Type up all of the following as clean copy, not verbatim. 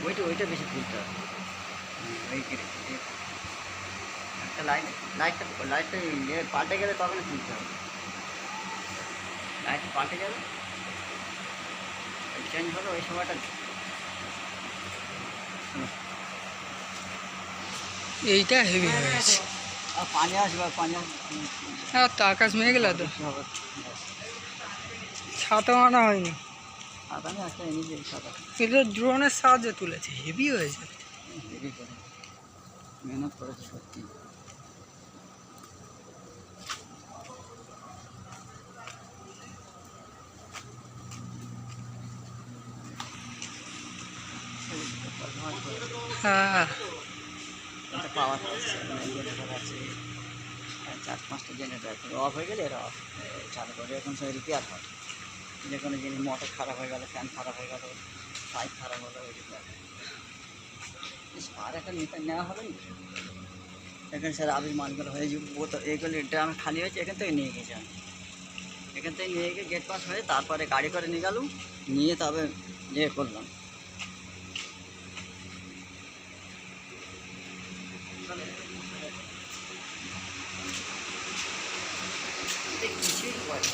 ওইটা বেশি তুলতে হবে। ওই একটা লাইটটা পাল্টে গেলে তখনই তুলতে হবে। লাইট পাল্টে যাবে, চেঞ্জ হলো ওই সময়টা। এইটা হেভি হয়ে গেছে। আর পানি আসবে, পানি হ্যাঁ, তো আকাশ মেঘ গেল তো, হবে। ছাতা আনা হয়নি। আমি একটা এনেছি সাদা, এটা ড্রোনের সাহায্যে তুলেছে, হেভি হয়েছে। হেভি করে মেহনত করেছে সত্যি। হ্যাঁ, পাওয়ার আছে, জেনারেটার আছে, 4-5টা জেনারেটার আছে। অফ হয়ে গেলে এরা অফ চালু করে। এখন সব রিপেয়ার হয়, যে কোনো জিনিস মোটর খারাপ হয়ে গেল, ফ্যান খারাপ হয়ে গেল, পাইপ খারাপ হলো, ওই রিপেয়ার হয়। আর একটা নেওয়া হবে না এখানে স্যার আবির মালগুলো হয়ে যাবে। এইগুলো ড্রাম খালি হয়েছে, এখান থেকে নিয়ে গেছি আমি। এখান থেকে নিয়ে গিয়ে গেট পাস হয়ে তারপরে গাড়ি করে নিয়ে গেলাম, নিয়ে তবে ইয়ে করলাম। কিছুই করে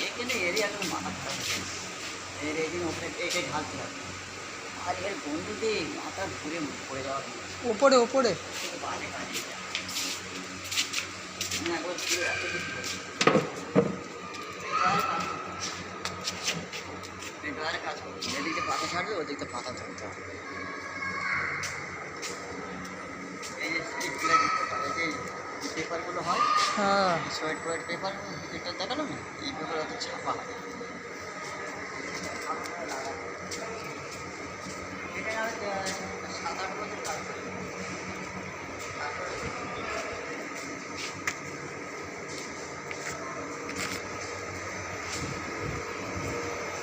এখানে এরিয়াটা মাথা খারাপ হয়ে গেছে। এর এদিন ওপরে এটাই ঢালতে হবে, আর এর বন্ধু দিয়ে মাথা ঘুরে পড়ে যাওয়া ওপরে ওপরে বাজে কাজে একবার ঘুরে এত কিছু ড্রয়ারে কাজ করছি। এদিকে পাতা ছাড়বে, ওদিকে পাতা ধরতে হবে। এই যে স্লিপ প্লেট, এই যে পেপারগুলো হয়, হ্যাঁ, সোয়েট টোয়েট পেপার, এটা দেখালো না, এই পেপার অত ছাপা হয়। এটা 7-8 বছর কাজ করি।